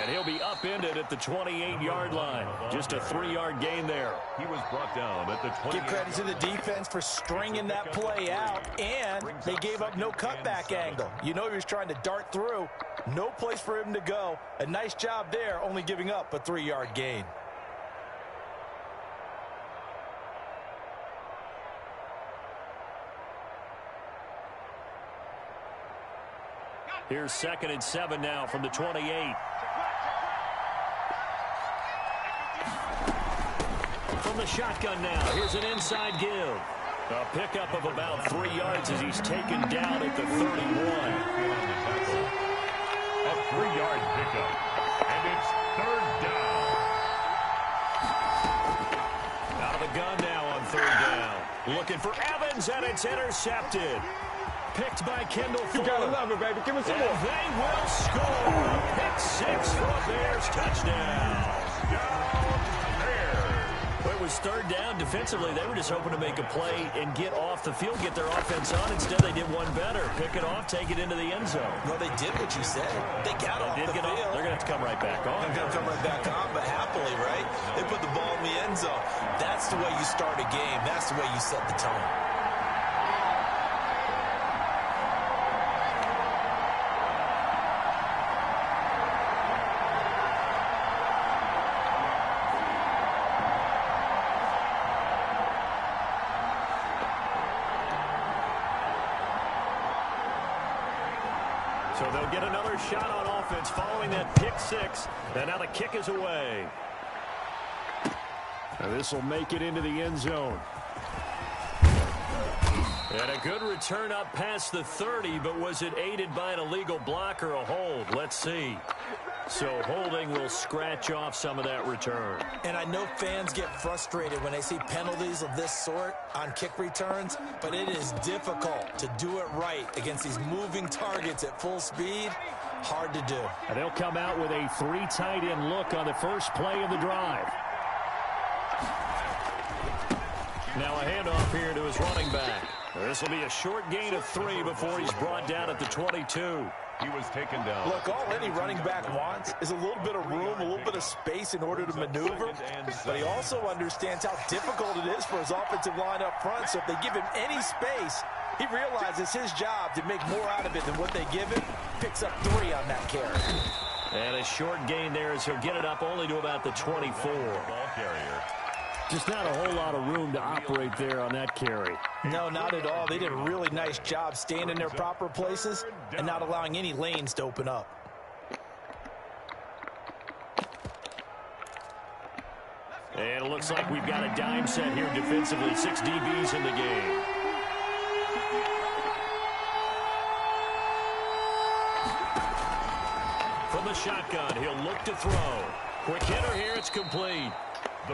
And he'll be upended at the 28-yard line. Just a 3-yard gain there. He was brought down at the 28. Give credit to the defense for stringing that play out, and they gave up no cutback angle. You know he was trying to dart through. No place for him to go. A nice job there, only giving up a 3-yard gain. Here's 2nd and 7 now from the 28. From the shotgun now, here's an inside give. A pickup of about 3 yards as he's taken down at the 31. A 3-yard pickup. And it's 3rd down. Out of the gun now on 3rd down. Looking for Evans, and it's intercepted. Picked by Kendall Fuller. You gotta love it, baby. Give me some more. They will score. Pick 6 for a Bears touchdown. It was 3rd down. Defensively, they were just hoping to make a play and get off the field, get their offense on. Instead, they did one better. Pick it off, take it into the end zone. Well, they did what you said. They got off the field. They're going to have to come right back on. They're going to come right back on, but happily, right? They put the ball in the end zone. That's the way you start a game. That's the way you set the tone. So they'll get another shot on offense following that pick 6. And now the kick is away. And this will make it into the end zone. And a good return up past the 30, but was it aided by an illegal block or a hold? Let's see. So holding will scratch off some of that return. And I know fans get frustrated when they see penalties of this sort on kick returns, but it is difficult to do it right against these moving targets at full speed. Hard to do. And they'll come out with a 3 tight end look on the first play of the drive. Now a handoff here to his running back. This will be a short gain of 3 before he's brought down at the 22. He was taken down. Look, all any running back wants is a little bit of room, a little bit of space in order to maneuver. But he also understands how difficult it is for his offensive line up front. So if they give him any space, he realizes his job to make more out of it than what they give him. Picks up 3 on that carry. And a short gain there as he'll get it up only to about the 24. Ball carrier. Just not a whole lot of room to operate there on that carry. No, not at all. They did a really nice job staying in their proper places and not allowing any lanes to open up. And it looks like we've got a dime set here defensively. 6 DBs in the game. From the shotgun, he'll look to throw. Quick hitter here, it's complete.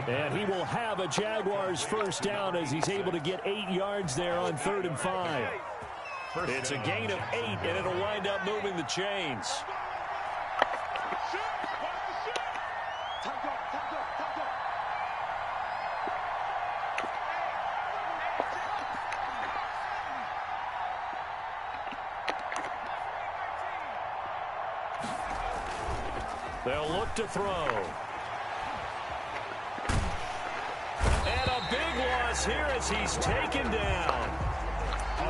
And he will have a Jaguars first down as he's able to get 8 yards there on 3rd and 5. It's a gain of 8, and it'll wind up moving the chains. They'll look to throw. Here as he's taken down.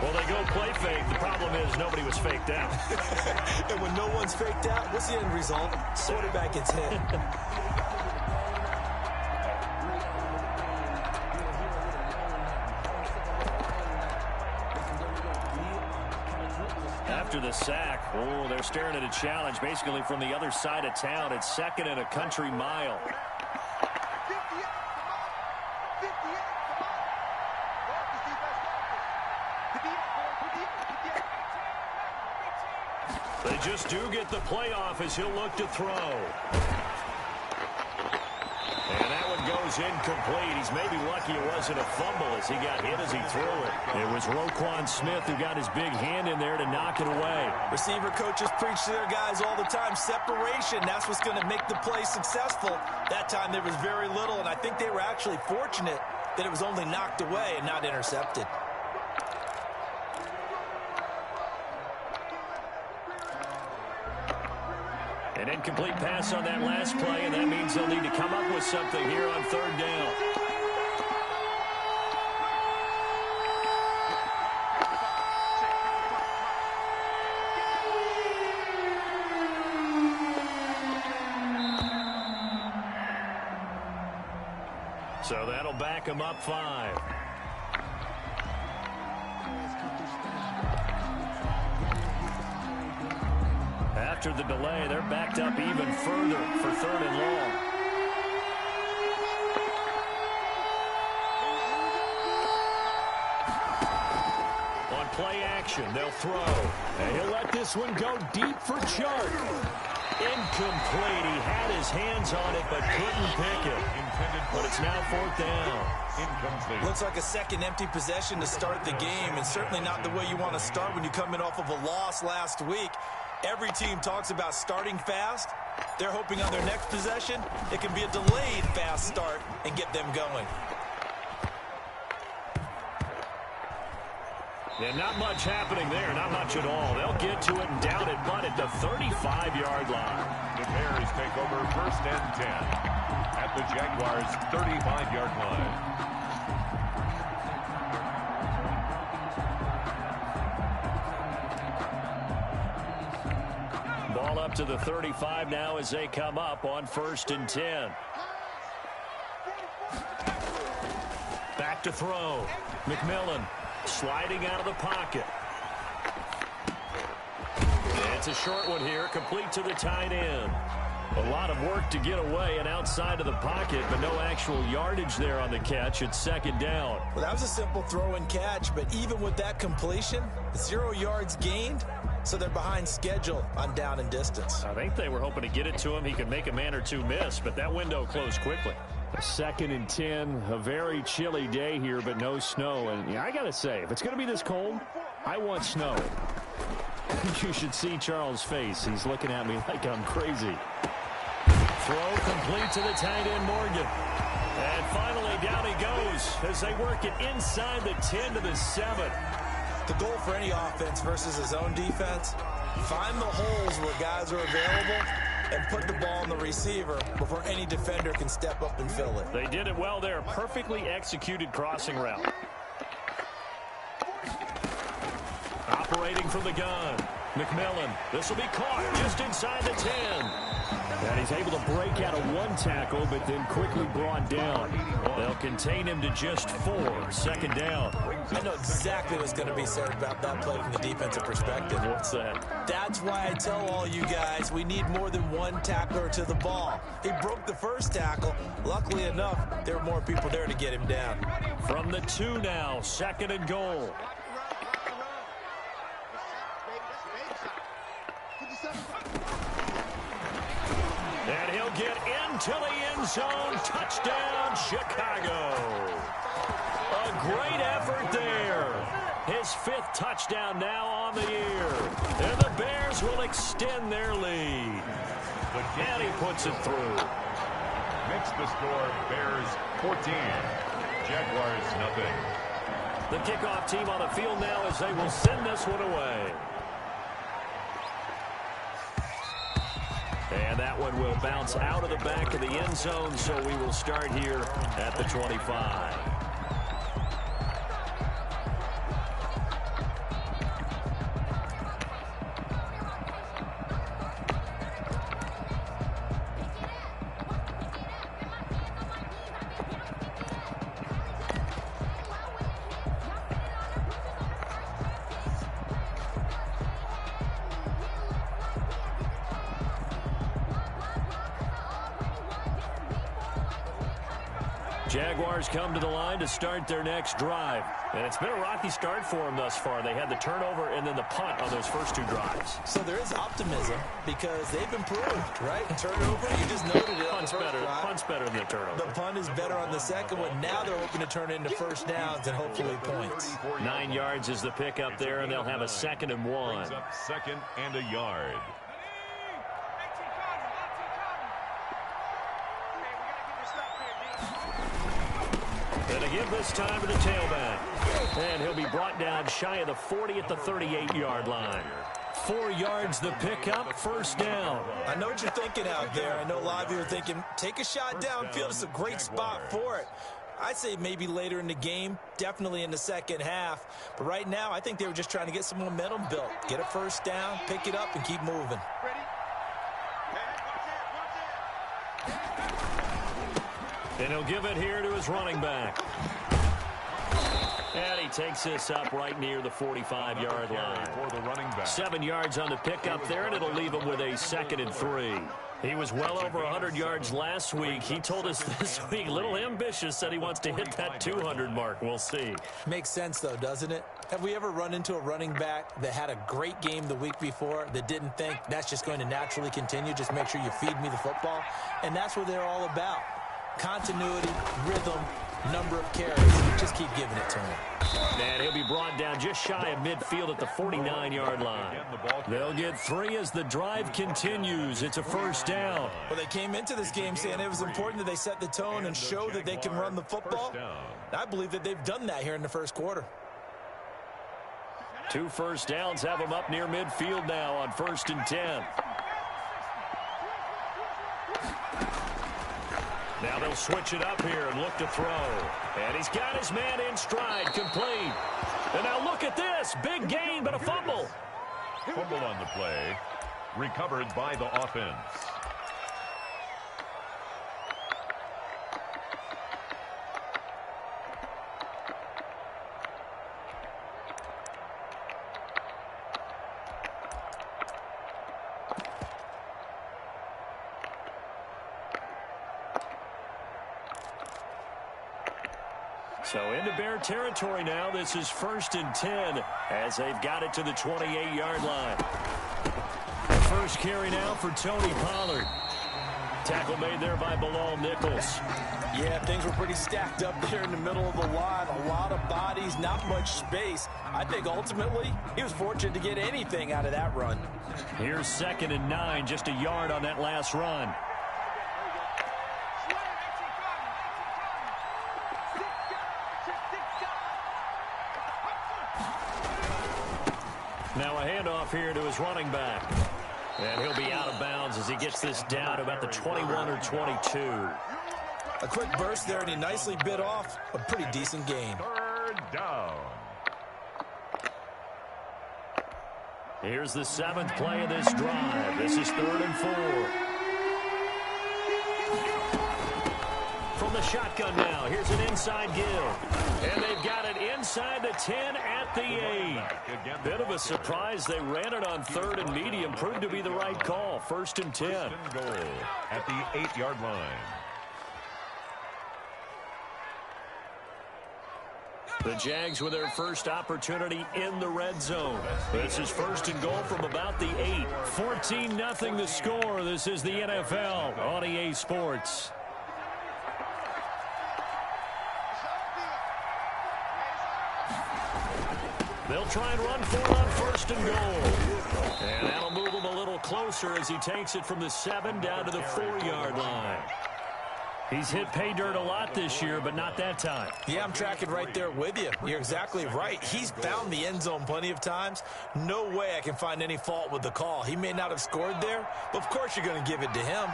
Well, they go play fake. The problem is nobody was faked out. And when no one's faked out, what's the end result? Quarterback gets hit. After the sack, oh, they're staring at a challenge basically from the other side of town. It's 2nd and a country mile. They just do get the playoff as he'll look to throw. And that one goes incomplete. He's maybe lucky it wasn't a fumble as he got hit as he threw it. It was Roquan Smith who got his big hand in there to knock it away. Receiver coaches preach to their guys all the time. Separation, that's what's going to make the play successful. That time there was very little, and I think they were actually fortunate that it was only knocked away and not intercepted. An incomplete pass on that last play, and that means they'll need to come up with something here on third down. So that'll back him up 5. After the delay, they're backed up even further for third and long. On play action, they'll throw. And he'll let this one go deep for Chark. Incomplete. He had his hands on it but couldn't pick it. But it's now fourth down. Incomplete. Looks like a second empty possession to start the game, and certainly not the way you want to start when you come in off of a loss last week. Every team talks about starting fast. They're hoping on their next possession it can be a delayed fast start and get them going. Yeah, not much happening there, not much at all. They'll get to it and down it, but at the 35-yard line. The Bears take over first and 10 at the Jaguars' 35-yard line. Ball up to the 35 now as they come up on first and 10. Back to throw. McMillan sliding out of the pocket. It's a short one here, complete to the tight end. A lot of work to get away and outside of the pocket, but no actual yardage there on the catch. It's second down. Well, that was a simple throw and catch, but even with that completion, 0 yards gained, so they're behind schedule on down and distance. I think they were hoping to get it to him. He could make a man or two miss, but that window closed quickly. Second and 10, a very chilly day here, but no snow. And yeah, I got to say, if it's going to be this cold, I want snow. You should see Charles' face. He's looking at me like I'm crazy. Throw complete to the tight end, Morgan. And finally, down he goes as they work it inside the 10 to the 7. The goal for any offense versus his own defense, find the holes where guys are available and put the ball on the receiver before any defender can step up and fill it. They did it well there. Perfectly executed crossing route. Operating from the gun. McMillan. This will be caught just inside the 10. And he's able to break out of one tackle, but then quickly brought down. They'll contain him to just 4. Second down. I know exactly what's going to be said about that play from the defensive perspective. What's that? That's why I tell all you guys we need more than one tackler to the ball. He broke the first tackle. Luckily enough, there were more people there to get him down. From the 2 now, second and goal. And he'll get into the end zone. Touchdown, Chicago. A great effort there. His 5th touchdown now on the year. And the Bears will extend their lead. And he puts it through. Makes the score Bears 14, Jaguars nothing. The kickoff team on the field now as they will send this one away. And that one will bounce out of the back of the end zone, so we will start here at the 25. Jaguars come to the line to start their next drive. And it's been a rocky start for them thus far. They had the turnover and then the punt on those first 2 drives. So there is optimism because they've improved, right? Turnover, you just noted it. Punt's better than the turnover. The punt is better on the second one. Now they're hoping to turn it into first downs and hopefully points. 9 yards is the pickup there, and they'll have a 2nd and 1. Brings up 2nd and a yard. And a give this time to the tailback. And he'll be brought down shy of the 40 at the 38-yard line. 4 yards the pickup, first down. I know what you're thinking out there. I know a lot of you are thinking, take a shot downfield. It's a great spot for it. I'd say maybe later in the game, definitely in the second half. But right now, I think they were just trying to get some momentum built. Get a first down, pick it up, and keep moving. And he'll give it here to his running back. And he takes this up right near the 45-yard line. For the running back. 7 yards on the pickup there, and it'll leave him with a 2nd and 3. He was well over 100 yards last week. He told us this week, a little ambitious, said he wants to hit that 200 mark. We'll see. Makes sense, though, doesn't it? Have we ever run into a running back that had a great game the week before that didn't think that's just going to naturally continue? Just make sure you feed me the football. And that's what they're all about. Continuity, rhythm, number of carries. Just keep giving it to him. And he'll be brought down just shy of midfield at the 49-yard line. They'll get 3 as the drive continues. It's a first down. Well, they came into this game saying it was important that they set the tone and show that they can run the football. I believe that they've done that here in the first quarter. 2 first downs have them up near midfield now on 1st and 10. Now they'll switch it up here and look to throw. And he's got his man in stride, complete. And now look at this. Big gain, but a fumble. Fumble on the play. Recovered by the offense. So into Bear territory now. This is 1st and 10 as they've got it to the 28-yard line. First carry now for Tony Pollard. Tackle made there by Bilal Nichols. Yeah, things were pretty stacked up there in the middle of the line. A lot of bodies, not much space. I think ultimately he was fortunate to get anything out of that run. Here's 2nd and 9, just a yard on that last run. Now a handoff here to his running back. And he'll be out of bounds as he gets this down to about the 21 or 22. A quick burst there, and he nicely bit off a pretty decent gain. 3rd down. Here's the 7th play of this drive. This is 3rd and 4. From the shotgun now, here's an inside give. And they've got it inside the 10 at the 8. Bit of a surprise. They ran it on 3rd and medium. Proved to be the right call. 1st and 10. First and goal at the 8-yard line. The Jags with their first opportunity in the red zone. This is 1st and goal from about the 8. 14-0 the score. This is the NFL on EA Sports. They'll try and run for it on 1st and goal. And that'll move him a little closer as he takes it from the 7 down to the 4-yard line. He's hit pay dirt a lot this year, but not that time. Yeah, I'm tracking right there with you. You're exactly right. He's found the end zone plenty of times. No way I can find any fault with the call. He may not have scored there, but of course you're going to give it to him.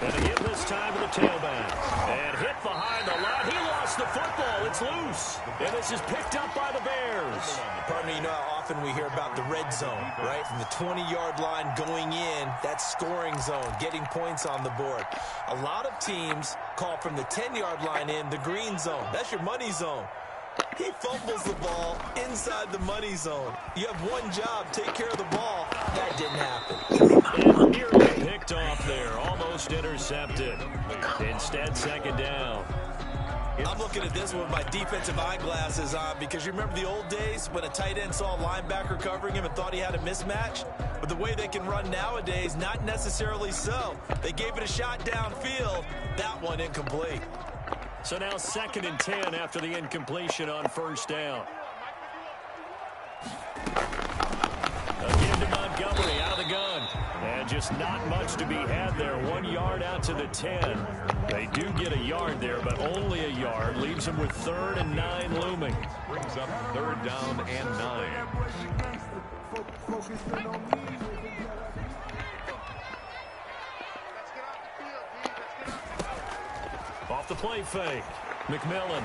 And a hit this time to the tailback. And hit behind the line. He lost the football. It's loose. And this is picked up by the Bears. Partner, you know how often we hear about the red zone, right? From the 20-yard line going in, that scoring zone, getting points on the board. A lot of teams call from the 10-yard line in the green zone. That's your money zone. He fumbles the ball inside the money zone. You have one job, take care of the ball. That didn't happen. And nearly picked off there, almost intercepted. Instead, 2nd down. I'm looking at this with my defensive eyeglasses on because you remember the old days when a tight end saw a linebacker covering him and thought he had a mismatch? But the way they can run nowadays, not necessarily so. They gave it a shot downfield. That one incomplete. So now 2nd and 10 after the incompletion on 1st down. Again to Montgomery out of the gun. And just not much to be had there. 1 yard out to the 10. They do get a yard there, but only a yard. Leaves them with 3rd and 9 looming. Brings up 3rd down and 9. Off the play fake. McMillan.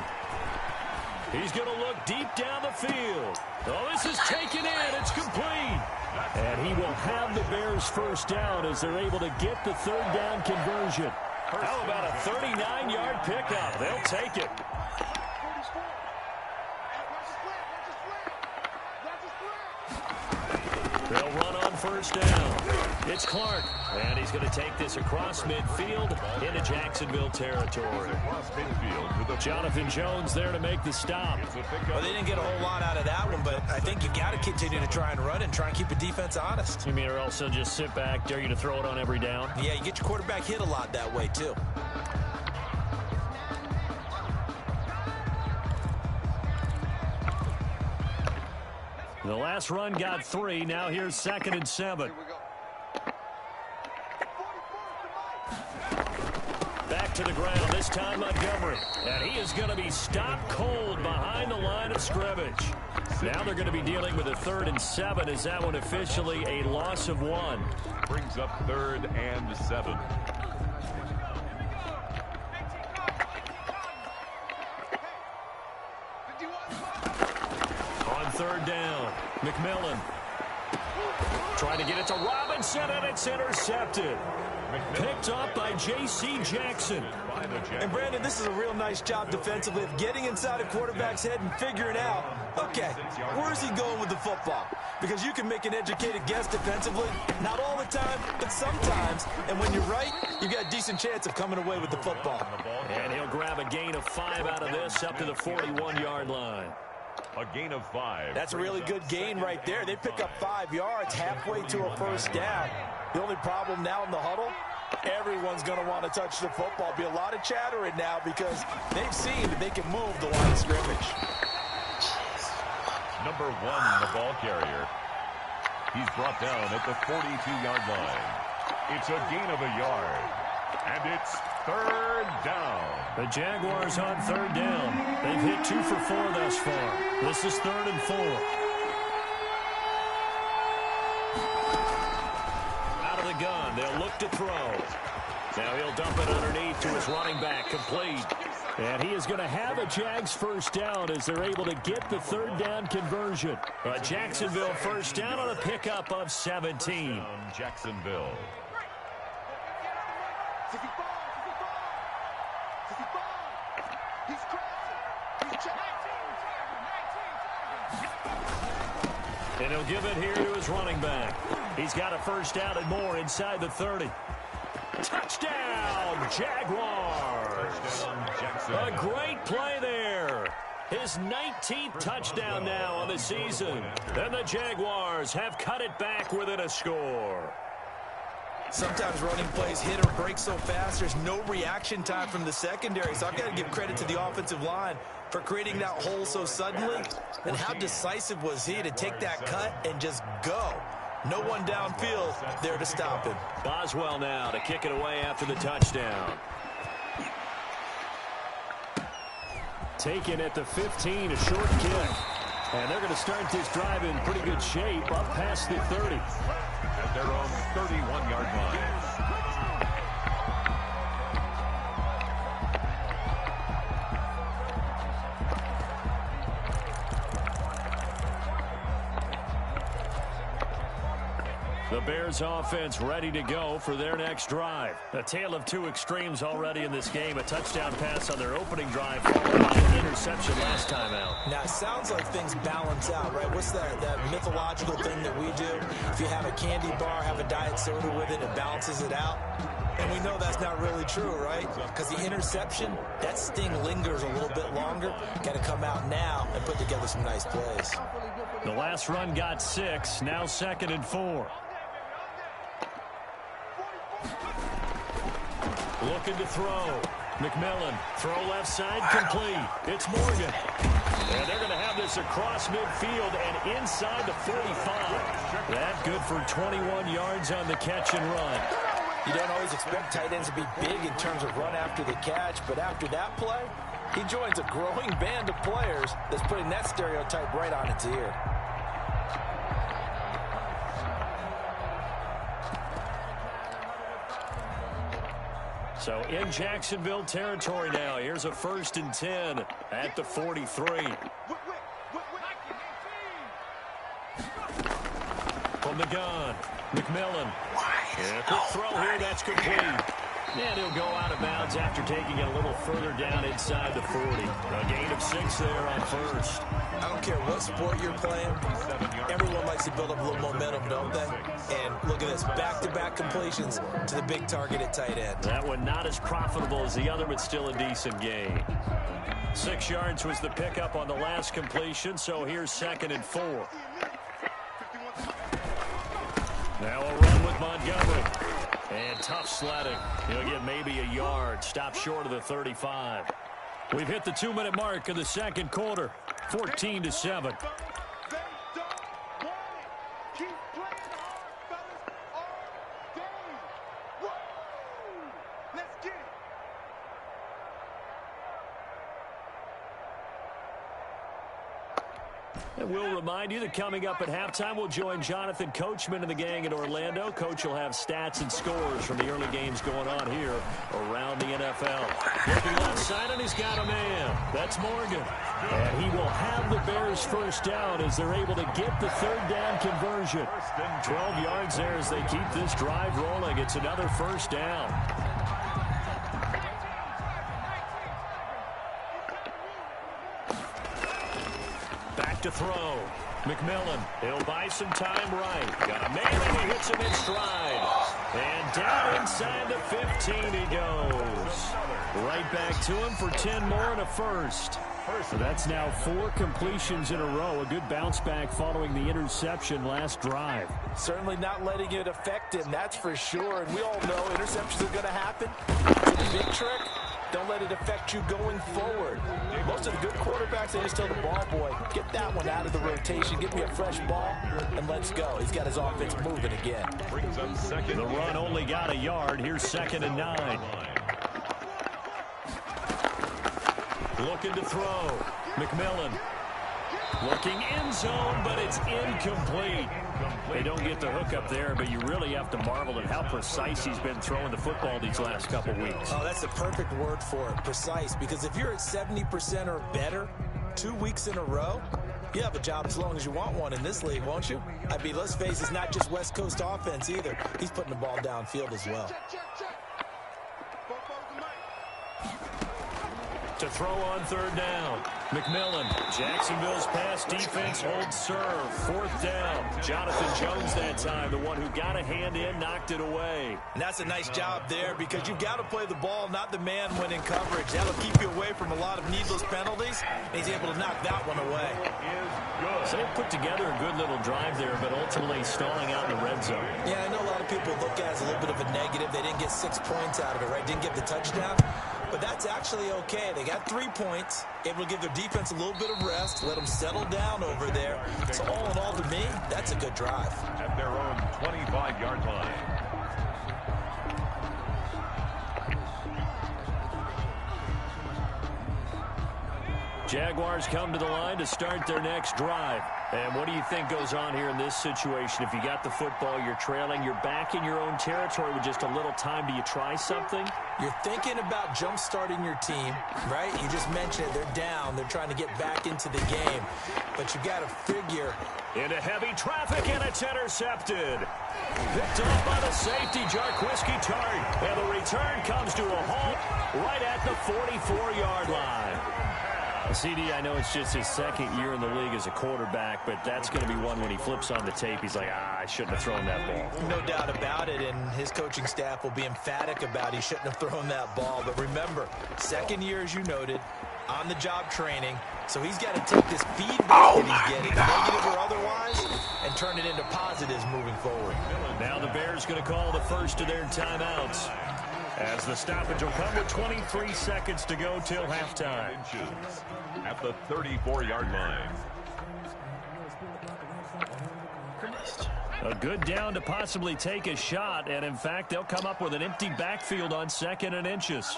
He's going to look deep down the field. Oh, this is taken in. It's complete. And he will have the Bears first down as they're able to get the 3rd down conversion. How about a 39-yard pickup? They'll take it. They'll run on first down. It's Clark. And he's going to take this across midfield into Jacksonville territory. Jonathan Jones there to make the stop. Well, they didn't get a whole lot out of that one, but I think you got to continue to try and run and try and keep the defense honest. You mean or else they'll just sit back, dare you to throw it on every down? Yeah, you get your quarterback hit a lot that way, too. The last run got 3. Now here's 2nd and 7. Back to the ground, this time Montgomery. And he is going to be stopped cold behind the line of scrimmage. Now they're going to be dealing with a 3rd and 7. Is that one officially a loss of 1? Brings up 3rd and 7. On 3rd down, McMillan. Trying to get it to Robinson, and it's intercepted. Picked up by J.C. Jackson. And, Brandon, this is a real nice job defensively of getting inside a quarterback's head and figuring out, okay, where's he going with the football? Because you can make an educated guess defensively, not all the time, but sometimes. And when you're right, you've got a decent chance of coming away with the football. And he'll grab a gain of 5 out of this up to the 41-yard line. A gain of 5. That's a really good gain right there. They pick up 5 yards halfway to a first down. The only problem now in the huddle, everyone's going to want to touch the football. Be a lot of chattering now because they've seen that they can move the line of scrimmage. Number 1, the ball carrier. He's brought down at the 42-yard line. It's a gain of a yard. And it's 3rd down. The Jaguars on 3rd down. They've hit 2 for 4 thus far. This is 3rd and 4. Out of the gun. They'll look to throw. Now he'll dump it underneath to his running back. Complete. And he is going to have a Jags first down as they're able to get the 3rd down conversion. A Jacksonville first down on a pickup of 17. Jacksonville. And he'll give it here to his running back. He's got a first down and more inside the 30. Touchdown, Jaguars. A great play there. His 19th touchdown now on the season. And the Jaguars have cut it back within a score. Sometimes running plays hit or break so fast, there's no reaction time from the secondary. So I've got to give credit to the offensive line for creating that hole so suddenly. And how decisive was he to take that cut and just go? No one downfield there to stop him. Boswell now to kick it away after the touchdown. Taken at the 15, a short kick. And they're going to start this drive in pretty good shape up past the 30. At their own 31-yard line. The Bears offense ready to go for their next drive. A tale of 2 extremes already in this game. A touchdown pass on their opening drive, followed by an interception last time out. Now, it sounds like things balance out, right? What's that mythological thing that we do? If you have a candy bar, have a diet soda with it, it balances it out. And we know that's not really true, right? Because the interception, that sting lingers a little bit longer. Got to come out now and put together some nice plays. The last run got 6, now 2nd and 4. Looking to throw. McMillan, throw left side, complete. It's Morgan. And they're going to have this across midfield and inside the 45. That good for 21 yards on the catch and run. You don't always expect tight ends to be big in terms of run after the catch, but after that play, he joins a growing band of players that's putting that stereotype right on its ear. So in Jacksonville territory now. Here's a 1st and 10 at the 43. From the gun, McMillan. Yeah, quick throw here, that's complete. And he'll go out of bounds after taking it a little further down inside the 40. A gain of 6 there on 1st. I don't care what sport you're playing. Everyone likes to build up a little momentum, don't they? And look at this, back-to-back completions to the big target at tight end. That one not as profitable as the other, but still a decent gain. 6 yards was the pickup on the last completion, so here's 2nd and 4. Now a run with Montgomery. And tough sledding. He'll get maybe a yard. Stop short of the 35. We've hit the 2-minute mark of the second quarter. 14-7. And we'll remind you that coming up at halftime, we'll join Jonathan Coachman and the gang in Orlando. Coach will have stats and scores from the early games going on here around the NFL. Looking left side, and he's got a man. That's Morgan. And he will have the Bears first down as they're able to get the 3rd down conversion. 12 yards there as they keep this drive rolling. It's another 1st down. To throw. McMillan, he'll buy some time right. Got a man and he hits him in stride. And down inside the 15 he goes. Right back to him for 10 more and a 1st. So that's now 4 completions in a row. A good bounce back following the interception last drive. Certainly not letting it affect him, that's for sure. And we all know interceptions are going to happen. So the big trick, don't let it affect you going forward. Most of the good quarterbacks, they just tell the ball boy, get that one out of the rotation, get me a fresh ball, and let's go. He's got his offense moving again. The run only got a yard. Here's 2nd and 9. Looking to throw. McMillan. Looking end zone, but it's incomplete. They don't get the hook up there, but you really have to marvel at how precise he's been throwing the football these last couple weeks. Oh, that's the perfect word for it, precise, because if you're at 70% or better 2 weeks in a row, you have a job as long as you want one in this league, won't you? I mean, let's face it, it's not just West Coast offense either. He's putting the ball downfield as well. To throw on 3rd down. McMillan. Jacksonville's pass defense holds serve. 4th down. Jonathan Jones that time, the one who got a hand in, knocked it away. And that's a nice job there because you've got to play the ball, not the man when in coverage. That'll keep you away from a lot of needless penalties. And he's able to knock that one away. So they put together a good little drive there, but ultimately stalling out in the red zone. Yeah, I know a lot of people look at it as a little bit of a negative. They didn't get 6 points out of it, right? Didn't get the touchdown. But that's actually okay. They got 3 points, able to give their defense a little bit of rest, let them settle down over there. So all in all, to me, that's a good drive. At their own 25-yard line. Jaguars come to the line to start their next drive. And what do you think goes on here in this situation? If you got the football, you're trailing, you're back in your own territory with just a little time. Do you try something? You're thinking about jump-starting your team, right? You just mentioned it. They're down. They're trying to get back into the game. But you've got to figure. Into heavy traffic, and it's intercepted. Picked off by the safety, Jarquiski Tart. And the return comes to a halt right at the 44-yard line. CD, I know it's just his 2nd year in the league as a quarterback, but that's going to be one when he flips on the tape, he's like, I shouldn't have thrown that ball. No doubt about it, and his coaching staff will be emphatic about he shouldn't have thrown that ball. But remember, 2nd year, as you noted, on-the-job training, so he's got to take this feedback that he's getting, negative or otherwise, and turn it into positives moving forward. Now the Bears going to call the first of their timeouts, as the stoppage will come with 23 seconds to go till halftime. At the 34-yard line. A good down to possibly take a shot, and in fact, they'll come up with an empty backfield on 2nd and inches.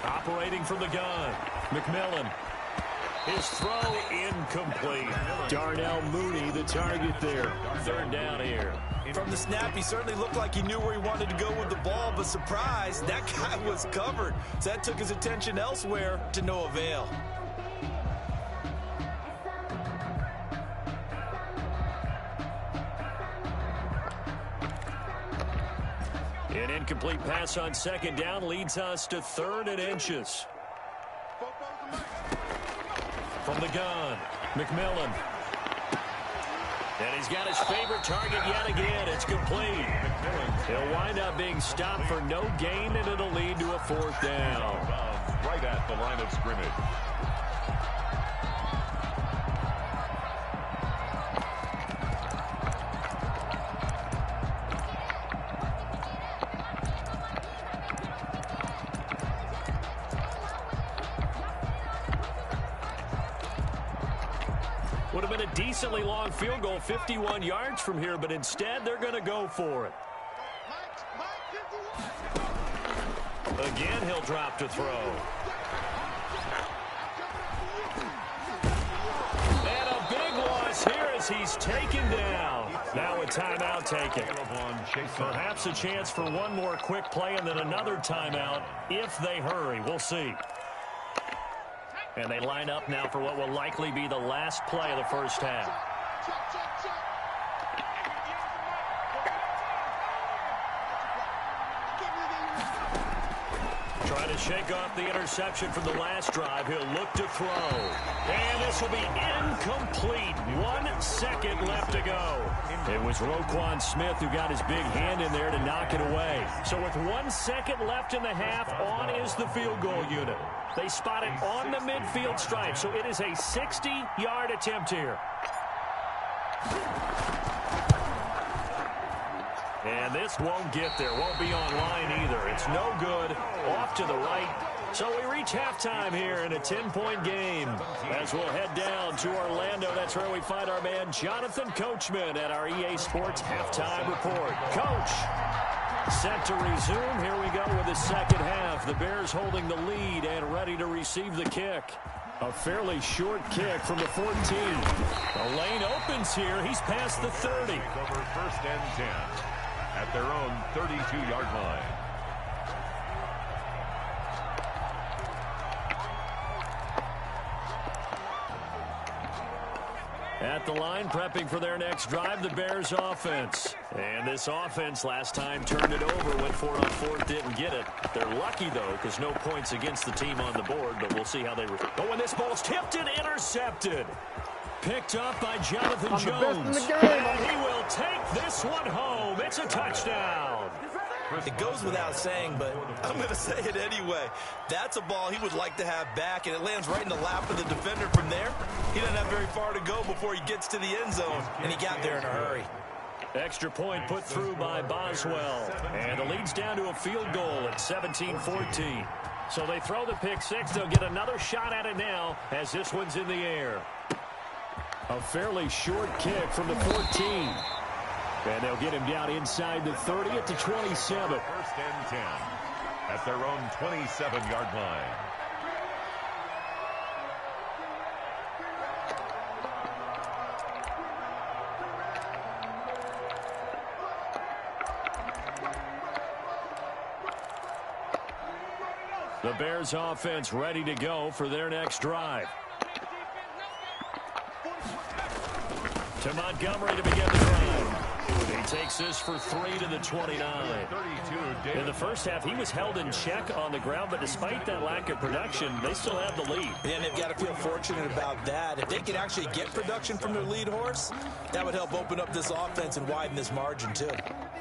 Operating from the gun, McMillan. His throw incomplete. Darnell Mooney, the target there. 3rd down here. From the snap, he certainly looked like he knew where he wanted to go with the ball, but surprise, that guy was covered. So that took his attention elsewhere to no avail. An incomplete pass on 2nd down leads us to 3rd and inches. From the gun, McMillan. And he's got his favorite target yet again. It's complete. He'll wind up being stopped for no gain, and it'll lead to a 4th down. Right at the line of scrimmage. Would have been a decently long field goal, 51 yards from here, but instead they're going to go for it. Again, he'll drop to throw. And a big loss here as he's taken down. Now a timeout taken. Perhaps a chance for one more quick play and then another timeout if they hurry. We'll see. And they line up now for what will likely be the last play of the first half. Trying to shake off the interception from the last drive. He'll look to throw. And this will be incomplete. 1 second left to go. It was Roquan Smith who got his big hand in there to knock it away. So with 1 second left in the half, on is the field goal unit. They spot it on the midfield stripe, so it is a 60-yard attempt here. And this won't get there, won't be online either. It's no good, off to the right. So we reach halftime here in a 10-point game. As we'll head down to Orlando, that's where we find our man Jonathan Coachman at our EA Sports Halftime Report. Coach, set to resume. Here we go with the second half. The Bears holding the lead and ready to receive the kick. A fairly short kick from the 14. The lane opens here. He's past the 30. Over 1st and 10 at their own 32-yard line. At the line, prepping for their next drive, the Bears offense. And this offense last time turned it over, went for it on 4th, didn't get it. They're lucky, though, because no points against the team on the board, but we'll see how they... Oh, and this ball's tipped and intercepted. Picked up by Jonathan Jones. And he will take this one home. It's a touchdown. It goes without saying, but I'm going to say it anyway. That's a ball he would like to have back, and it lands right in the lap of the defender from there. He doesn't have very far to go before he gets to the end zone, and he got there in a hurry. Extra point put through by Boswell. And the lead's down to a field goal at 17-14. So they throw the pick six. They'll get another shot at it now as this one's in the air. A fairly short kick from the 14. And they'll get him down inside the 30 at the 27. 1st and 10 at their own 27-yard line. The Bears offense ready to go for their next drive. To Montgomery to begin the drive. He takes this for 3 to the 29. In the first half, he was held in check on the ground, but despite that lack of production, they still have the lead. And they've got to feel fortunate about that. If they can actually get production from their lead horse, that would help open up this offense and widen this margin, too.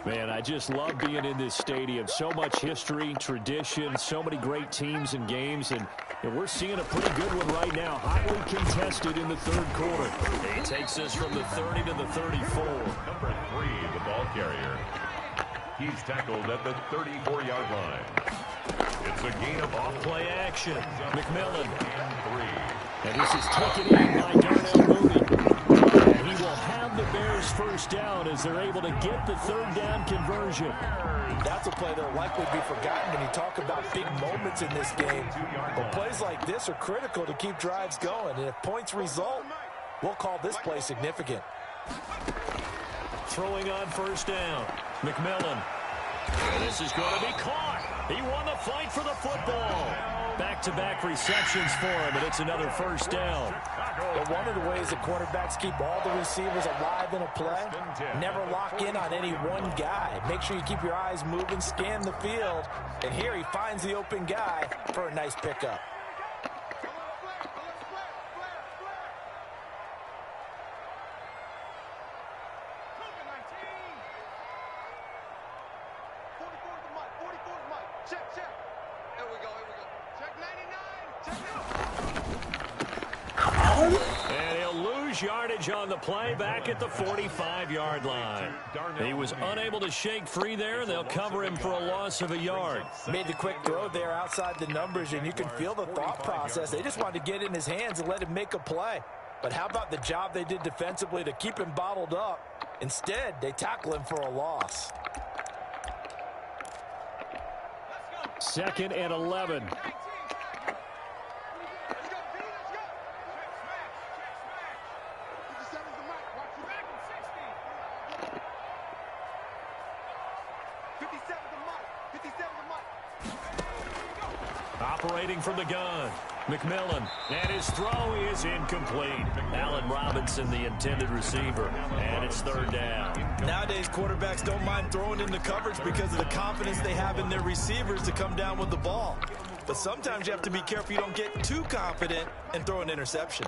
Man, I just love being in this stadium. So much history, tradition, so many great teams and games, and we're seeing a pretty good one right now. Hotly contested in the third quarter. He takes this from the 30 to the 34. Number 3, the ball carrier. He's tackled at the 34-yard line. It's a gain of Off-play action. McMillan. And 3. And this is taken in by Darnell Mooney. And he will have the Bears first down as they're able to get the third down conversion. That's a play that'll likely be forgotten when you talk about big moments in this game. But plays like this are critical to keep drives going. And if points result, we'll call this play significant. Throwing on first down. McMillan. And this is going to be caught. He won the fight for the football. Back-to-back receptions for him, and it's another first down. But one of the ways that quarterbacks keep all the receivers alive in a play, never lock in on any one guy. Make sure you keep your eyes moving, scan the field, and here he finds the open guy for a nice pickup. And he'll lose yardage on the play back at the 45-yard line. He was unable to shake free there, and they'll cover him for a loss of a yard. Made the quick throw there outside the numbers, and you can feel the thought process. They just wanted to get in his hands and let him make a play. But how about the job they did defensively to keep him bottled up? Instead, they tackle him for a loss. 2nd and 11. Operating from the gun. McMillan. And his throw is incomplete. Allen Robinson, the intended receiver. And it's third down. Nowadays, quarterbacks don't mind throwing into coverage because of the confidence they have in their receivers to come down with the ball. But sometimes you have to be careful you don't get too confident and throw an interception.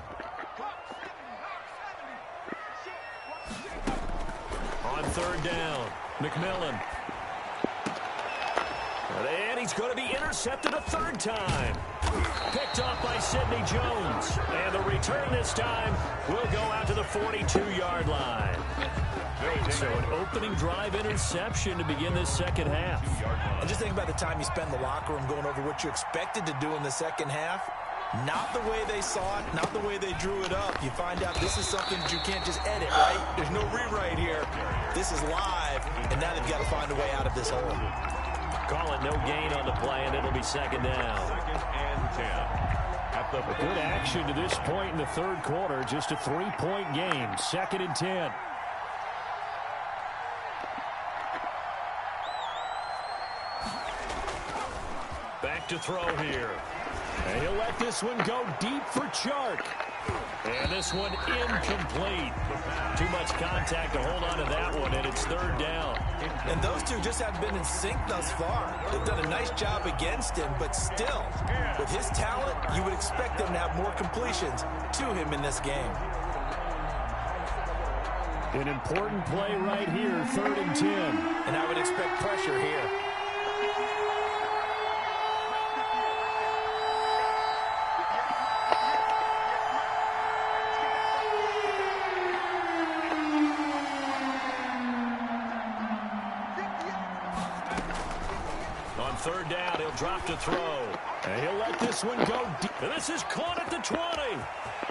On third down, McMillan. And he's going to be intercepted a third time. Picked off by Sidney Jones. And the return this time will go out to the 42-yard line. So an opening drive interception to begin this second half. And just think about the time you spend in the locker room going over what you expected to do in the second half. Not the way they saw it, not the way they drew it up. You find out this is something that you can't just edit, right? There's no rewrite here. This is live, and now they've got to find a way out of this hole. Call it no gain on the play, and it'll be second down. 2nd and 10. At the good action to this point in the third quarter. Just a 3-point game. 2nd and 10. Back to throw here. And he'll let this one go deep for Chark. And this one incomplete. Too much contact to hold on to that one, and it's third down. And those two just haven't been in sync thus far. They've done a nice job against him, but still, with his talent, you would expect them to have more completions to him in this game. An important play right here, 3rd and 10. And I would expect pressure here. Third down, he'll drop to throw. And he'll let this one go deep. And this is caught at the 20.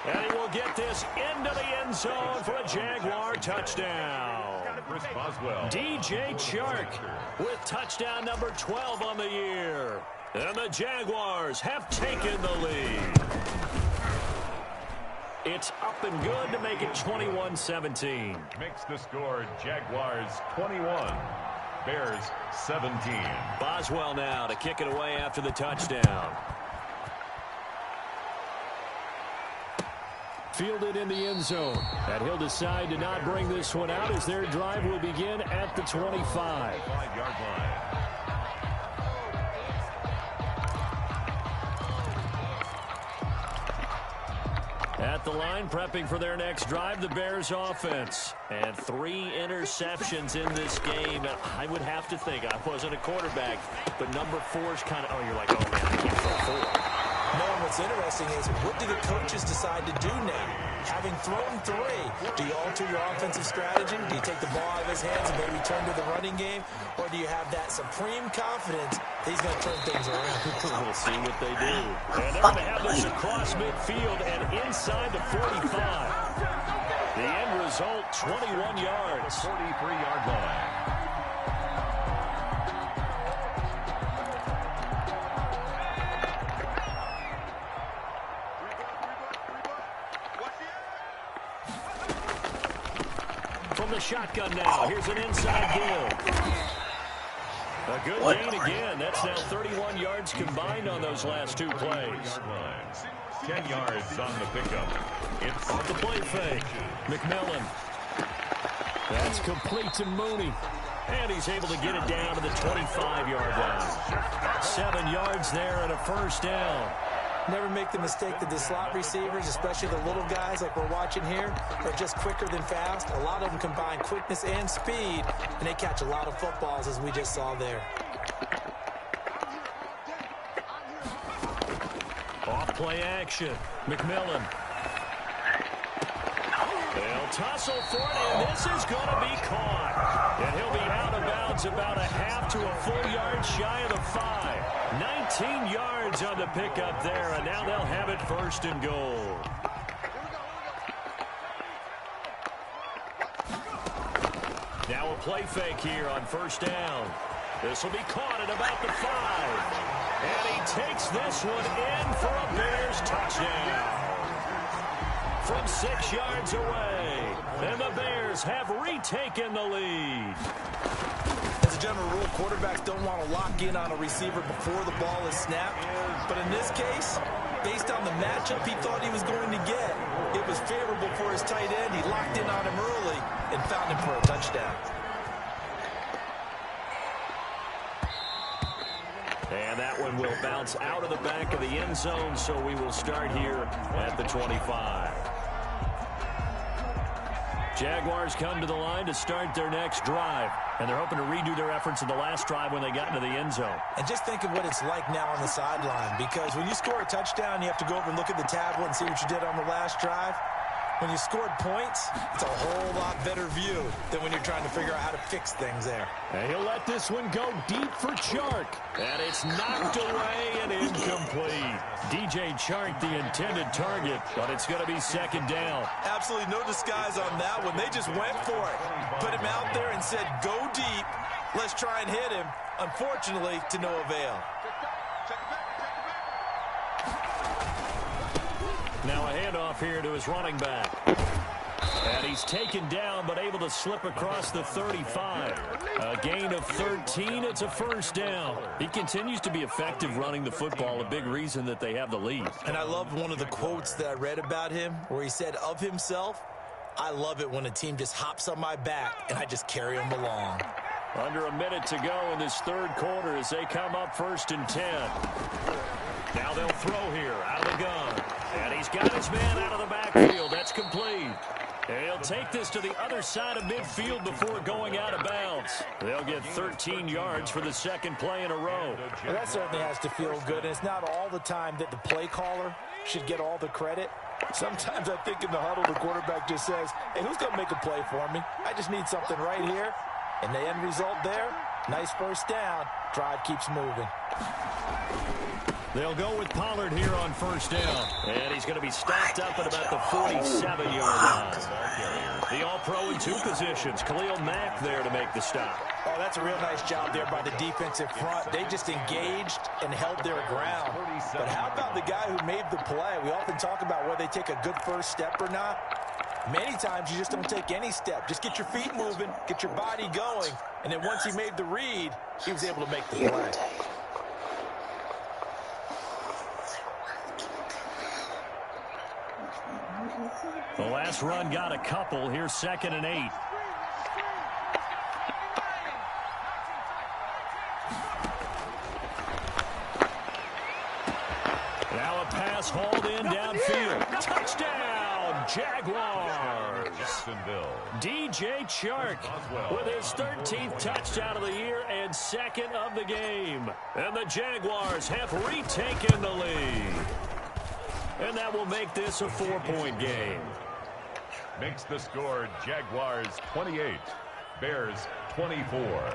And he will get this into the end zone for a Jaguar touchdown. Chris Boswell. DJ Chark with touchdown number 12 on the year. And the Jaguars have taken the lead. It's up and good to make it 21-17. Makes the score Jaguars 21. Bears 17. Boswell now to kick it away after the touchdown. Fielded in the end zone. And he'll decide to not bring this one out as their drive will begin at the 25. 5-yard line. At the line, prepping for their next drive, the Bears offense. And 3 interceptions in this game. I would have to think, I wasn't a quarterback, but number 4 is kind of, oh, you're like, oh, man, I can't throw 4. Knowing what's interesting is, what do the coaches decide to do now? Having thrown 3, do you alter your offensive strategy? Do you take the ball out of his hands and maybe turn to the running game? Or do you have that supreme confidence that he's going to turn things around? We'll see what they do. And they're going to have this across midfield and inside the 45. The end result, 21 yards. 43-yard line. From the shotgun now, here's an inside give. A good gain again. That's now 31 yards combined on those last 2 plays. 10 yards on the pickup. It's off the play fake. McMillan. That's complete to Mooney. And he's able to get it down to the 25-yard line. 7 yards there and a first down. Never make the mistake that the slot receivers, especially the little guys like we're watching here, are just quicker than fast. A lot of them combine quickness and speed, and they catch a lot of footballs, as we just saw there. Off play action. McMillan. They'll tussle for it, and this is going to be caught. And he'll be out of bounds about a half to a full yard shy of the 5. 19 yards on the pickup there, and now they'll have it first and goal. Now a play fake here on first down. This will be caught at about the 5. And he takes this one in for a Bears touchdown. From 6 yards away. And the Bears have retaken the lead. As a general rule, quarterbacks don't want to lock in on a receiver before the ball is snapped. But in this case, based on the matchup he thought he was going to get, it was favorable for his tight end. He locked in on him early and found him for a touchdown. And that one will bounce out of the back of the end zone, so we will start here at the 25. Jaguars come to the line to start their next drive, and they're hoping to redo their efforts in the last drive when they got into the end zone. And just think of what it's like now on the sideline, because when you score a touchdown, you have to go over and look at the tablet and see what you did on the last drive. When you scored points, it's a whole lot better view than when you're trying to figure out how to fix things there. And he'll let this one go deep for Chark. And it's knocked away and incomplete. DJ Chark, the intended target, but it's going to be second down. Absolutely no disguise on that one. They just went for it. Put him out there and said, go deep. Let's try and hit him. Unfortunately, to no avail. Now a handoff here to his running back. And he's taken down, but able to slip across the 35. A gain of 13. It's a first down. He continues to be effective running the football, a big reason that they have the lead. And I love one of the quotes that I read about him where he said of himself, I love it when a team just hops on my back and I just carry them along. Under a minute to go in this third quarter as they come up 1st and 10. Now they'll throw here out of the gun. And he's got his man out of the backfield. That's complete. And he'll take this to the other side of midfield before going out of bounds. They'll get 13 yards for the second play in a row. Well, that certainly has to feel good. And it's not all the time that the play caller should get all the credit. Sometimes I think in the huddle, the quarterback just says, hey, who's going to make a play for me? I just need something right here. And the end result there, nice first down. Drive keeps moving. They'll go with Pollard here on first down. And he's going to be stopped up at about the 47-yard line. The All-Pro in 2 positions. Khalil Mack there to make the stop. Oh, that's a real nice job there by the defensive front. They just engaged and held their ground. But how about the guy who made the play? We often talk about whether they take a good first step or not. Many times you just don't take any step. Just get your feet moving, get your body going. And then once he made the read, he was able to make the play. The last run got a couple. Here's 2nd and 8. Now a pass hauled in downfield. Touchdown! Jaguars. Jacksonville. DJ Chark with his 13th touchdown of the year and second of the game. And the Jaguars have retaken the lead. And that will make this a 4-point game. Makes the score Jaguars 28, Bears 24.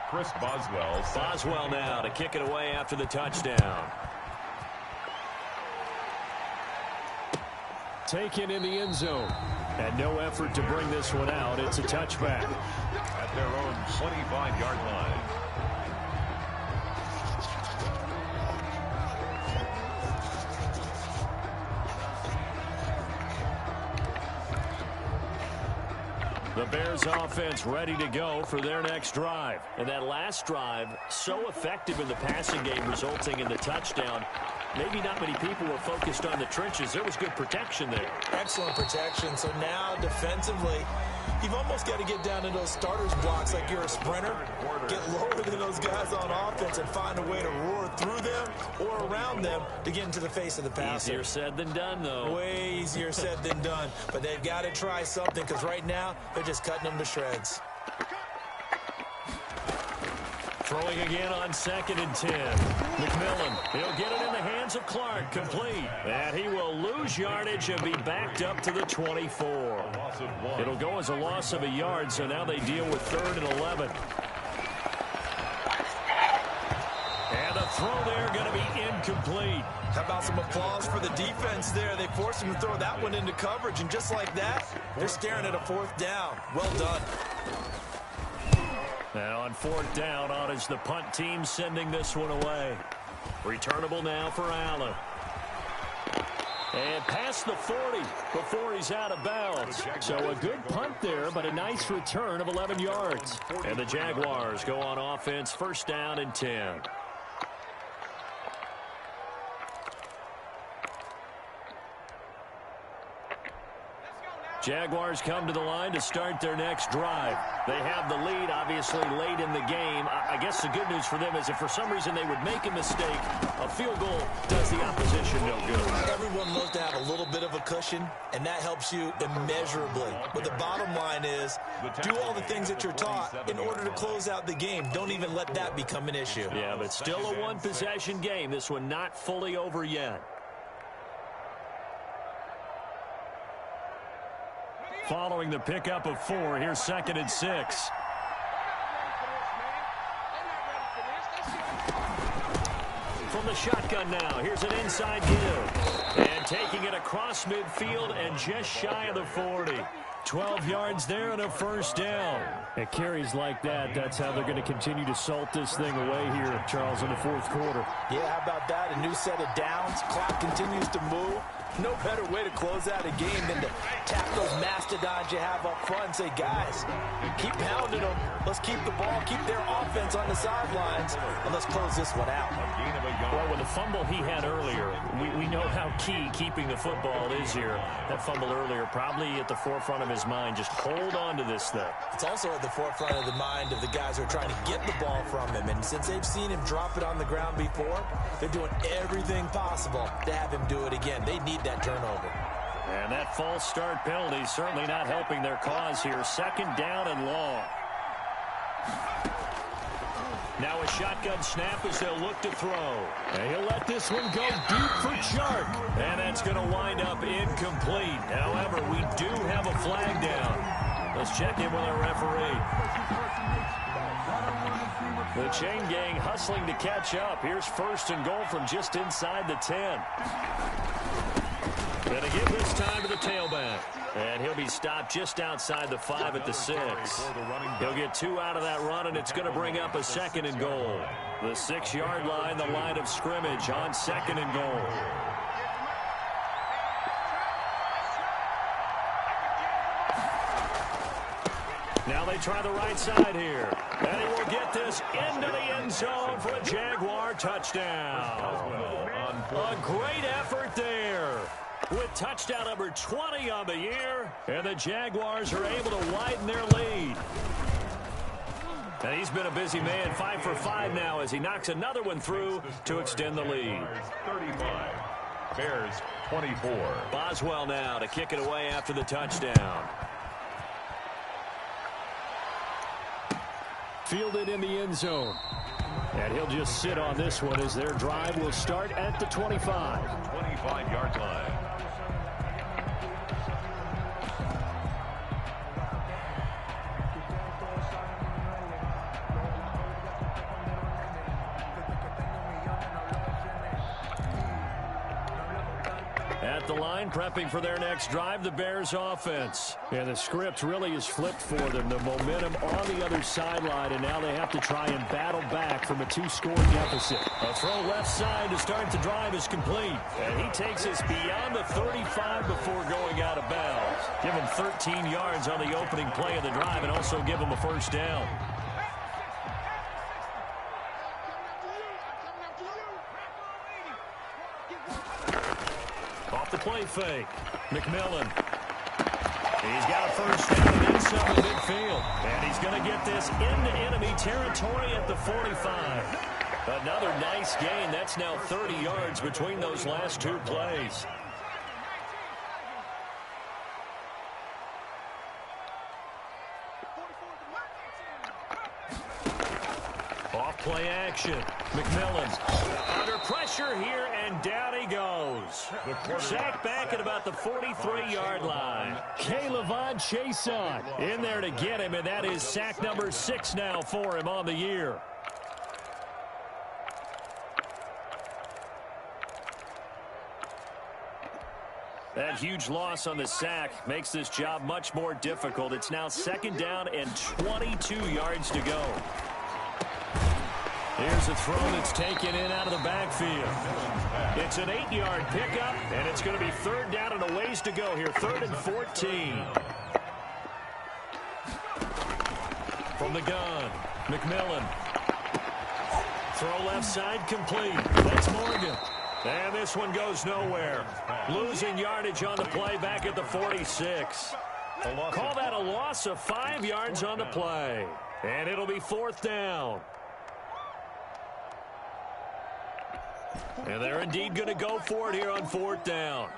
Chris Boswell. Boswell now to kick it away after the touchdown. Taken in the end zone. And no effort to bring this one out. It's a touchback. At their own 25-yard line. The Bears offense ready to go for their next drive. And that last drive, so effective in the passing game, resulting in the touchdown. Maybe not many people were focused on the trenches. There was good protection there. Excellent protection. So now defensively, you've almost got to get down to those starters blocks like you're a sprinter. Get lower than those guys on offense and find a way to roar through them or around them to get into the face of the passer. Easier said than done, though. Way easier said than done. But they've got to try something because right now they're just cutting them to shreds. Throwing again on 2nd and 10. McMillan, he'll get it in the hands of Clark, complete. And he will lose yardage and be backed up to the 24. It'll go as a loss of a yard, so now they deal with 3rd and 11. And the throw there going to be incomplete. How about some applause for the defense there? They forced him to throw that one into coverage, and just like that, they're staring at a 4th down. Well done. Now on 4th down, on is the punt team sending this one away. Returnable now for Allen. And past the 40 before he's out of bounds. So a good punt there, but a nice return of 11 yards. And the Jaguars go on offense, 1st down and 10. Jaguars come to the line to start their next drive. They have the lead, obviously, late in the game. I guess the good news for them is if for some reason they would make a mistake, a field goal does the opposition no good. Everyone loves to have a little bit of a cushion, and that helps you immeasurably. But the bottom line is, do all the things that you're taught in order to close out the game. Don't even let that become an issue. Yeah, but still a one-possession game. This one not fully over yet. Following the pickup of 4, here's 2nd and 6. From the shotgun now, here's an inside give. And taking it across midfield and just shy of the 40. 12 yards there and a 1st down. At carries like that, that's how they're going to continue to salt this thing away here, Charles, in the 4th quarter. Yeah, how about that? A new set of downs. Clock continues to move. No better way to close out a game than to tap those mastodons you have up front and say, guys, keep pounding them. Let's keep the ball, keep their offense on the sidelines, and let's close this one out. Well, with the fumble he had earlier, we know how key keeping the football is here. That fumble earlier probably at the forefront of his mind. Just hold on to this thing. It's also at the forefront of the mind of the guys who are trying to get the ball from him. And since they've seen him drop it on the ground before, they're doing everything possible to have him do it again. They need that turnover. And that false start penalty certainly not helping their cause here. 2nd down and long. Now a shotgun snap as they'll look to throw. And he'll let this one go deep for Chark. And that's going to wind up incomplete. However, we do have a flag down. Let's check in with our referee. The chain gang hustling to catch up. Here's 1st and goal from just inside the 10. Going to give this time to the tailback. And he'll be stopped just outside the 5 at the 6. He'll get 2 out of that run, and it's going to bring up a 2nd and goal. The 6-yard line, the line of scrimmage on 2nd and goal. Now they try the right side here. And he will get this into the end zone for a Jaguar touchdown. A great effort there. With touchdown number 20 on the year, and the Jaguars are able to widen their lead. And he's been a busy man, 5 for 5 now as he knocks another one through to extend the lead. 35. Bears 24. Boswell now to kick it away after the touchdown. Fielded in the end zone. And he'll just sit on this one as their drive will start at the 25. 25-yard line. At the line, prepping for their next drive, the Bears offense. And the script really is flipped for them. The momentum on the other sideline, and now they have to try and battle back from a 2-score deficit. A throw left side to start the drive is complete. And he takes us beyond the 35 before going out of bounds. Give him 13 yards on the opening play of the drive and also give him a first down. Off the play fake. McMillan. He's got a first down and then some in midfield. And he's going to get this into enemy territory at the 45. Another nice gain. That's now 30 yards between those last two plays. Off-play action. McMillan under pressure here, and down he goes. Sacked back at about the 43-yard line. K'Lavon Chaisson in there to get him, and that is sack number 6 now for him on the year. That huge loss on the sack makes this job much more difficult. It's now 2nd down and 22 yards to go. Here's a throw that's taken in out of the backfield. It's an 8-yard pickup, and it's going to be 3rd down and a ways to go here. 3rd and 14. From the gun, McMillan. Throw left side complete. That's Morgan. And this one goes nowhere. Losing yardage on the play back at the 46. Call that a loss of 5 yards on the play. And it'll be 4th down. And they're indeed going to go for it here on 4th down.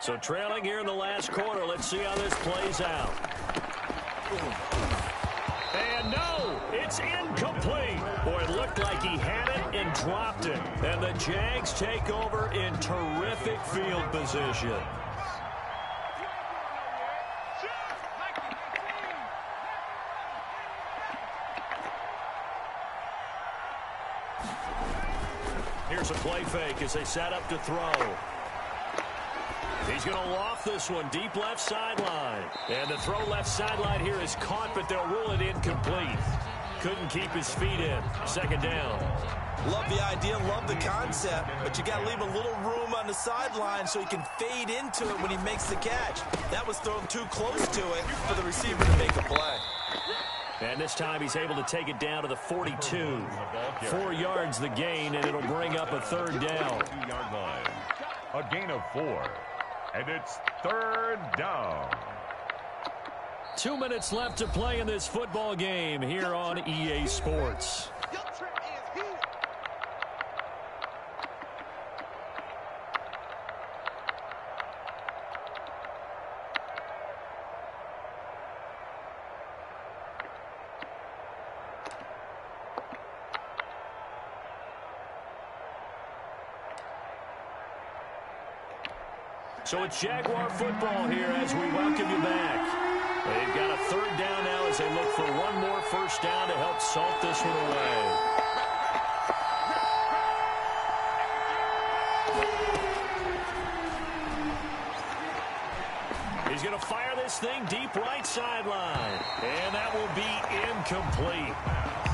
So trailing here in the last quarter. Let's see how this plays out. And no, it's incomplete. Boy, it looked like he had it and dropped it. And the Jags take over in terrific field position. Here's a play fake as they set up to throw. He's going to loft this one deep left sideline. And the throw left sideline here is caught, but they'll rule it incomplete. Couldn't keep his feet in. 2nd down. Love the idea, love the concept, but you got to leave a little room on the sideline so he can fade into it when he makes the catch. That was thrown too close to it for the receiver to make a play. And this time he's able to take it down to the 42. 4 yards the gain, and it'll bring up a 3rd down. 2-yard line. A gain of 4. And it's 3rd down. 2 minutes left to play in this football game here on EA Sports. So it's Jaguar football here as we welcome you back. They've got a 3rd down now as they look for one more first down to help salt this one away. He's going to fire this thing deep right sideline. And that will be incomplete.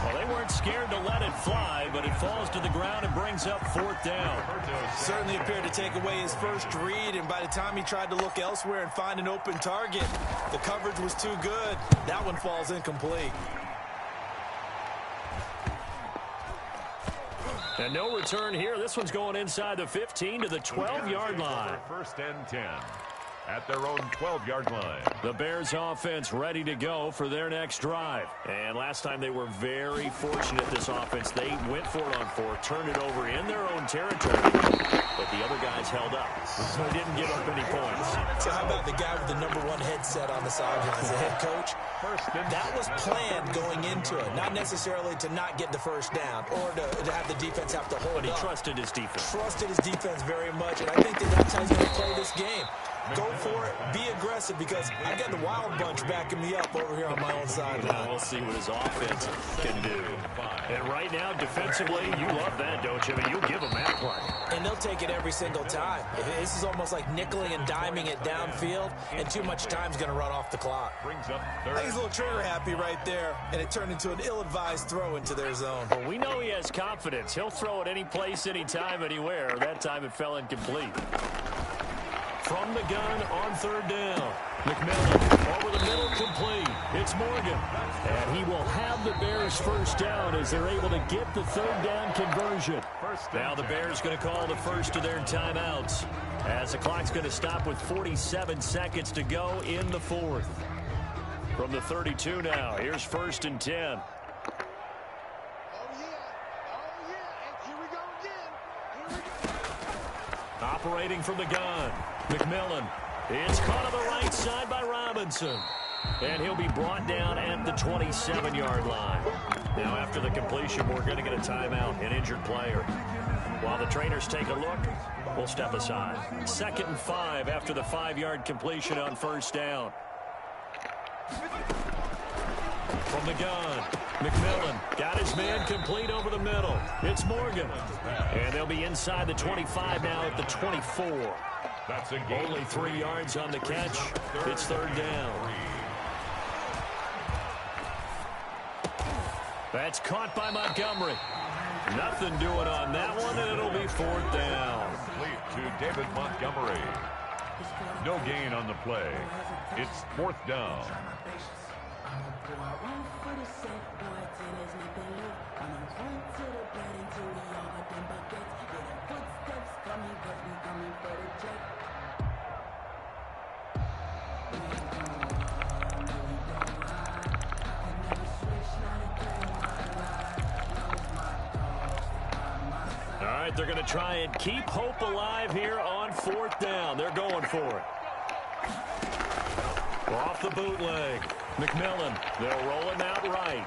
Well, they weren't scared to let it fly, but it falls to the ground and brings up 4th down. Certainly appeared to take away his first read, and by the time he tried to look elsewhere and find an open target, the coverage was too good. That one falls incomplete. And no return here. This one's going inside the 15 to the 12-yard line. 1st and 10. at their own 12-yard line. The Bears offense ready to go for their next drive. And last time they were very fortunate, this offense. They went for it on 4, turned it over in their own territory. But the other guys held up, so they didn't give up any points. So how about the guy with the #1 headset on the sidelines, the head coach? That was planned going into it, not necessarily to not get the first down or to have the defense have to hold But he up. trusted his defense. Trusted his defense very much, and I think that's how he's going to play this game. Go for it. Be aggressive, because I've got the wild bunch backing me up over here on my own sideline. We'll see what his offense can do. And right now, defensively, you love that, don't you? I mean, you give them that play. And they'll take it every single time. This is almost like nickeling and diming it downfield, and too much time's going to run off the clock. Brings up I third. think he's a little trigger happy right there, and it turned into an ill-advised throw into their zone. Well, we know he has confidence. He'll throw it any place, anytime, anywhere. That time it fell incomplete. From the gun on 3rd down. McMillan over the middle, complete. It's Morgan. And he will have the Bears first down as they're able to get the 3rd down conversion. Now the Bears going to call the first of their timeouts as the clock's going to stop with 47 seconds to go in the 4th. From the 32 now, here's 1st and 10. Operating from the gun, McMillan. It's caught on the right side by Robinson. And he'll be brought down at the 27-yard line. Now after the completion, we're going to get a timeout, an injured player. While the trainers take a look, we'll step aside. 2nd and 5 after the 5-yard completion on 1st down. From the gun, McMillan got his man complete over the middle. It's Morgan. And they'll be inside the 25 now at the 24. That's a gain. Only 3 yards on the catch. It's 3rd down. That's caught by Montgomery. Nothing doing on that one, and it'll be 4th down. Complete to David Montgomery. No gain on the play. It's 4th down. All right, they're going to try and keep hope alive here on 4th down. They're going for it. Off the bootleg. McMillan, they'll roll him out right.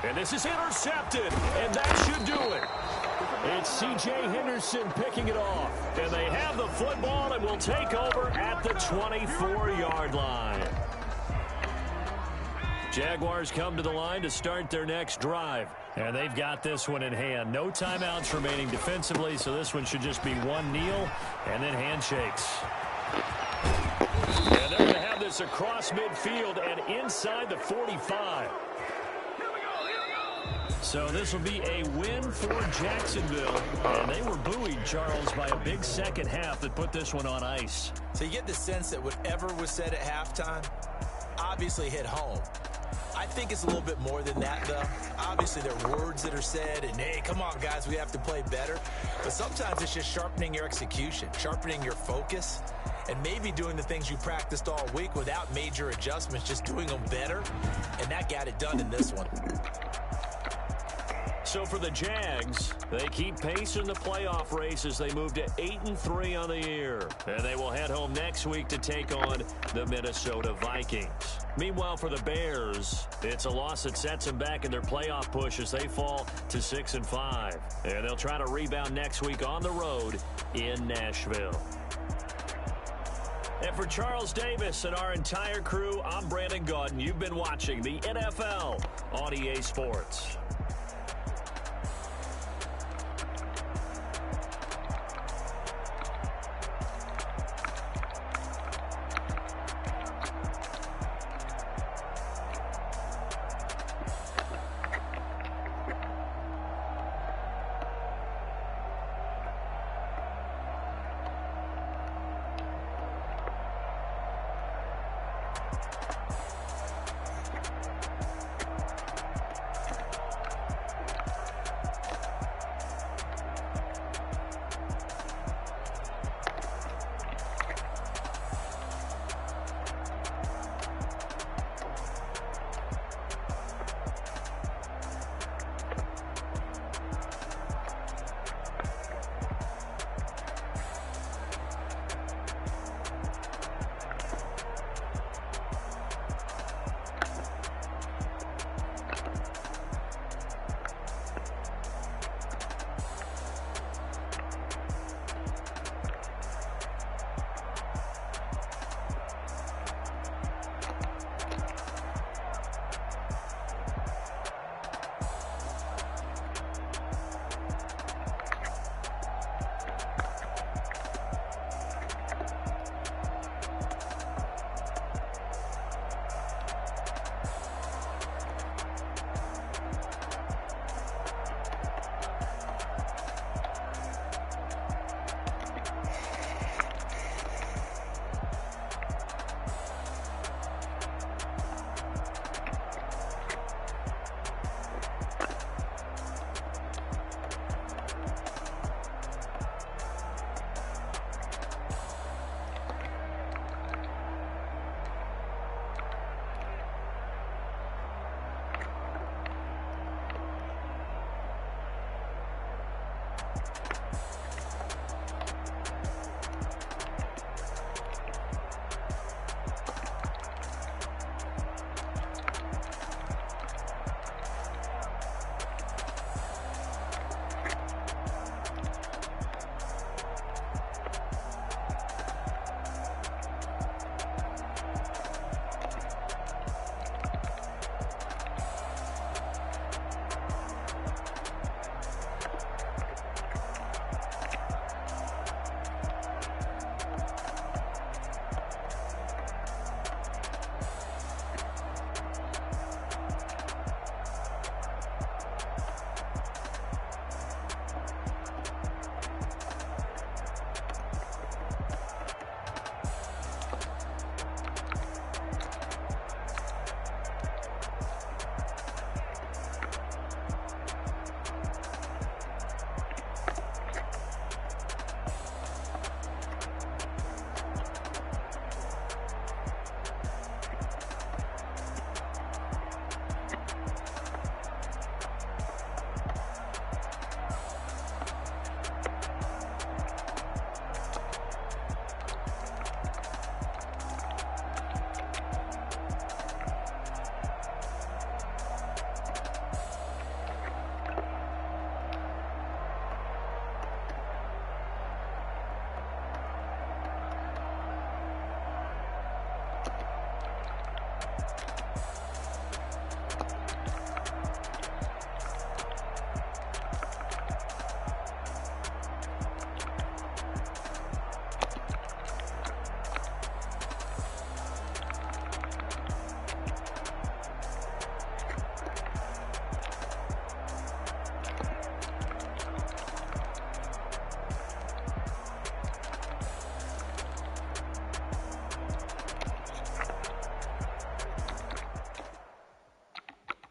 And this is intercepted, and that should do it. It's C.J. Henderson picking it off. And they have the football and will take over at the 24-yard line. Jaguars come to the line to start their next drive. And they've got this one in hand. No timeouts remaining defensively, so this one should just be one kneel and then handshakes. And they're going to have this across midfield and inside the 45. So this will be a win for Jacksonville. And they were buoyed, Charles, by a big second half that put this one on ice. So you get the sense that whatever was said at halftime obviously hit home. I think it's a little bit more than that, though. Obviously, there are words that are said, and, hey, come on, guys, we have to play better. But sometimes it's just sharpening your execution, sharpening your focus, and maybe doing the things you practiced all week without major adjustments, just doing them better. And that got it done in this one. So for the Jags, they keep pace in the playoff race as they move to 8-3 on the year. And they will head home next week to take on the Minnesota Vikings. Meanwhile, for the Bears, it's a loss that sets them back in their playoff push as they fall to 6-5. And they'll try to rebound next week on the road in Nashville. And for Charles Davis and our entire crew, I'm Brandon Gaudin. You've been watching the NFL on EA Sports.